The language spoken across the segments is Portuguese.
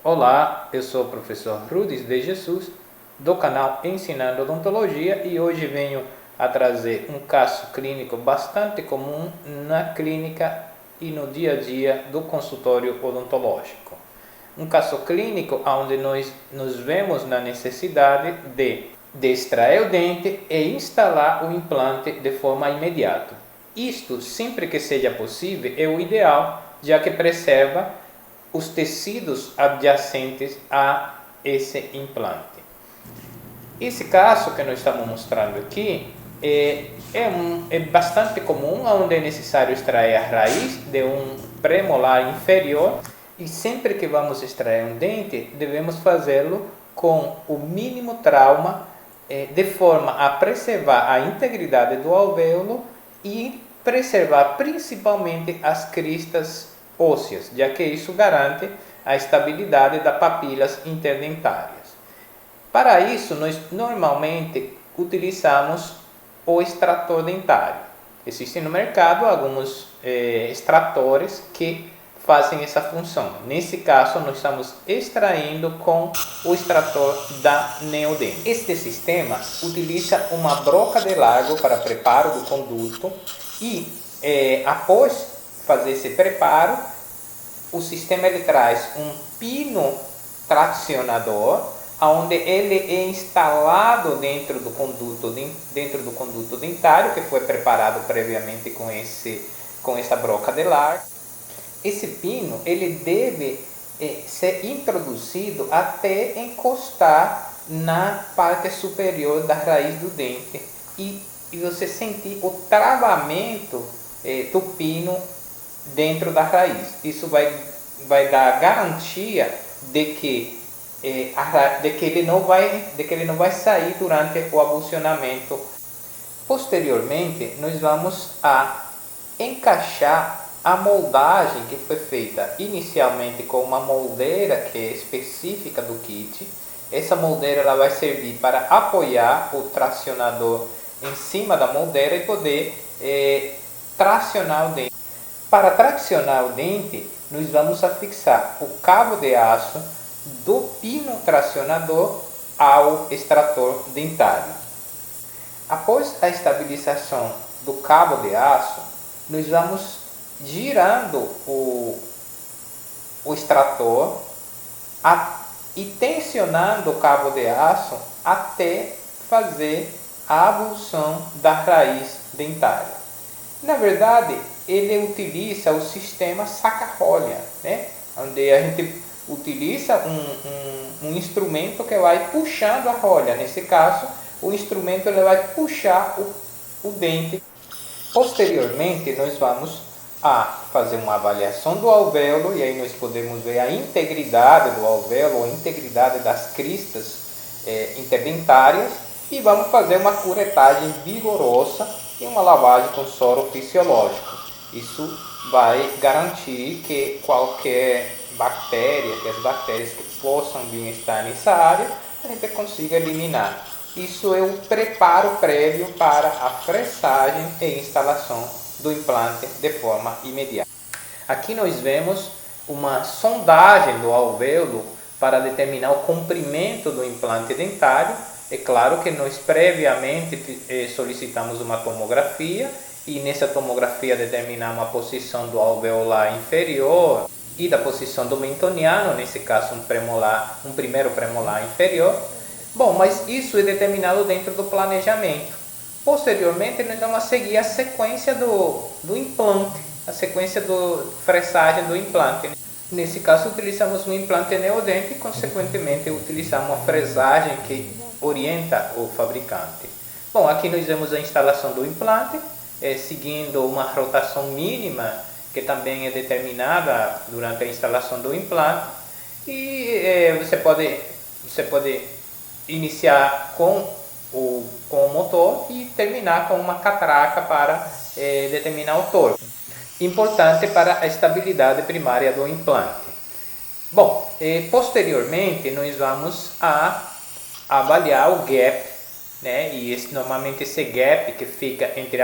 Olá, eu sou o professor Rudis de Jesus, do canal Ensinando Odontologia, e hoje venho a trazer um caso clínico bastante comum na clínica e no dia a dia do consultório odontológico. Um caso clínico onde nós nos vemos na necessidade de extrair o dente e instalar o implante de forma imediata. Isto, sempre que seja possível, é o ideal, já que preserva os tecidos adjacentes a esse implante. Esse caso que nós estamos mostrando aqui é bastante comum, onde é necessário extrair a raiz de um premolar inferior, e sempre que vamos extrair um dente, devemos fazê-lo com o mínimo trauma, de forma a preservar a integridade do alvéolo e preservar principalmente as cristas ósseas, já que isso garante a estabilidade das papilas interdentárias. Para isso, nós normalmente utilizamos o extrator dentário. Existem no mercado alguns extratores que fazem essa função. Nesse caso, nós estamos extraindo com o extrator da Neodent. Este sistema utiliza uma broca de largo para preparo do conduto e, após fazer esse preparo, o sistema ele traz um pino tracionador, onde ele é instalado dentro do conduto dentário, que foi preparado previamente com essa broca de largo. Esse pino ele deve ser introduzido até encostar na parte superior da raiz do dente e você sentir o travamento do pino dentro da raiz. Isso vai dar garantia de que ele não vai sair durante o abulsionamento. Posteriormente, nós vamos a encaixar a moldagem que foi feita inicialmente com uma moldeira que é específica do kit. Essa moldeira ela vai servir para apoiar o tracionador em cima da moldeira e poder tracionar o dente. Para tracionar o dente, nós vamos afixar o cabo de aço do pino tracionador ao extrator dentário. Após a estabilização do cabo de aço, nós vamos girando o extrator e tensionando o cabo de aço até fazer a abulsão da raiz dentária. Na verdade, ele utiliza o sistema saca-rolha, né? Onde a gente utiliza um instrumento que vai puxando a rolha. Nesse caso, o instrumento ele vai puxar o dente. Posteriormente, nós vamos a fazer uma avaliação do alvéolo, e aí nós podemos ver a integridade do alvéolo, a integridade das cristas interdentárias, e vamos fazer uma curetagem vigorosa e uma lavagem com soro fisiológico. Isso vai garantir que qualquer bactéria, que as bactérias que possam vir estar nessa área, a gente consiga eliminar. Isso é o preparo prévio para a fressagem e instalação do implante de forma imediata. Aqui nós vemos uma sondagem do alvéolo para determinar o comprimento do implante dentário. É claro que nós previamente solicitamos uma tomografia e nessa tomografia determinamos a posição do alveolar inferior e da posição do mentoniano, nesse caso um primeiro premolar inferior. Bom, mas isso é determinado dentro do planejamento. Posteriormente, nós vamos seguir a sequência do implante, a sequência da fressagem do implante. Nesse caso, utilizamos um implante Neodent e, consequentemente, utilizamos uma fresagem que orienta o fabricante. Bom, aqui nós vemos a instalação do implante, seguindo uma rotação mínima, que também é determinada durante a instalação do implante. E você pode iniciar com o motor e terminar com uma catraca para determinar o torque, importante para a estabilidade primária do implante. Bom, posteriormente nós vamos a avaliar o gap, né? E normalmente esse gap que fica entre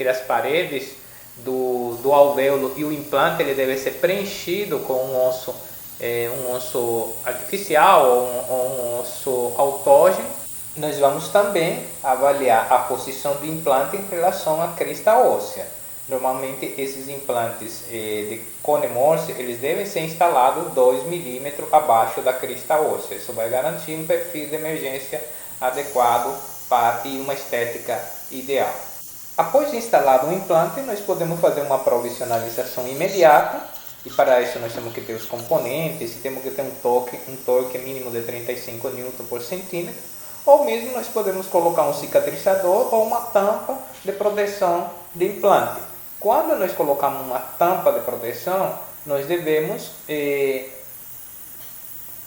as paredes do alvéolo e o implante, ele deve ser preenchido com um osso um osso artificial ou um osso autógeno, nós vamos também avaliar a posição do implante em relação à crista óssea. Normalmente esses implantes de cone Morse, eles devem ser instalados 2 milímetros abaixo da crista óssea. Isso vai garantir um perfil de emergência adequado e uma estética ideal. Após instalado o implante, nós podemos fazer uma provisionalização imediata, e para isso nós temos que ter os componentes e temos que ter um torque mínimo de 35 N por centímetro, ou mesmo nós podemos colocar um cicatrizador ou uma tampa de proteção de implante. Quando nós colocamos uma tampa de proteção, nós devemos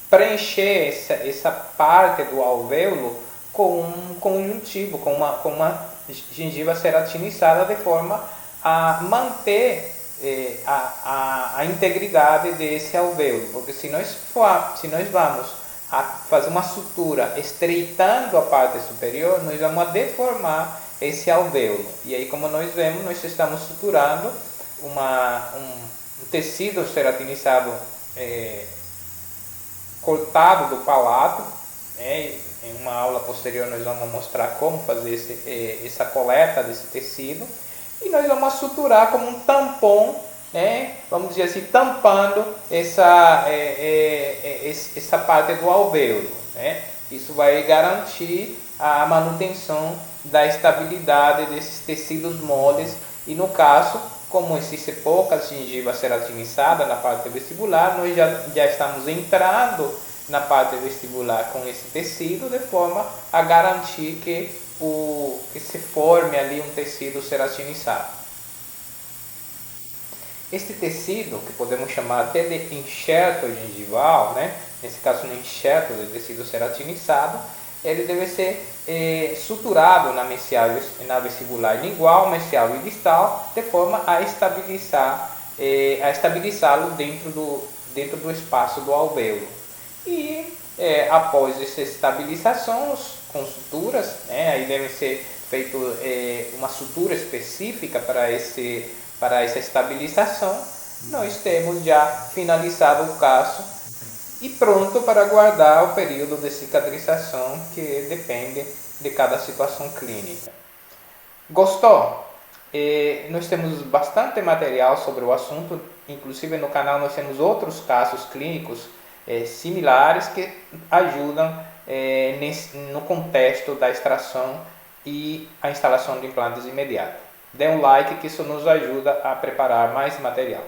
preencher essa parte do alvéolo com um conjuntivo, com uma gengiva ceratinizada, de forma a manter a integridade desse alvéolo, porque se nós vamos a fazer uma sutura estreitando a parte superior, nós vamos deformar esse alvéolo, e aí, como nós vemos, nós estamos suturando um tecido ceratinizado cortado do palato. Em uma aula posterior nós vamos mostrar como fazer essa coleta desse tecido, e nós vamos suturar como um tampão, vamos dizer assim, tampando essa parte do alvéolo. Isso vai garantir a manutenção da estabilidade desses tecidos moles, e no caso, como existe pouca gengiva ceratinizada na parte vestibular, nós já estamos entrando na parte vestibular com esse tecido, de forma a garantir que se forme ali um tecido ceratinizado. Este tecido, que podemos chamar até de enxerto gengival, nesse caso um enxerto de tecido ceratinizado, ele deve ser suturado na vestibular lingual, mesial e distal, de forma a estabilizá-lo dentro do espaço do alvéolo. E após essa estabilização, com suturas, aí deve ser feita uma sutura específica para essa estabilização, nós temos já finalizado o caso e pronto para aguardar o período de cicatrização, que depende de cada situação clínica. Gostou? Nós temos bastante material sobre o assunto, inclusive no canal nós temos outros casos clínicos similares que ajudam no contexto da extração e a instalação de implantes imediatos. Dê um like, que isso nos ajuda a preparar mais material.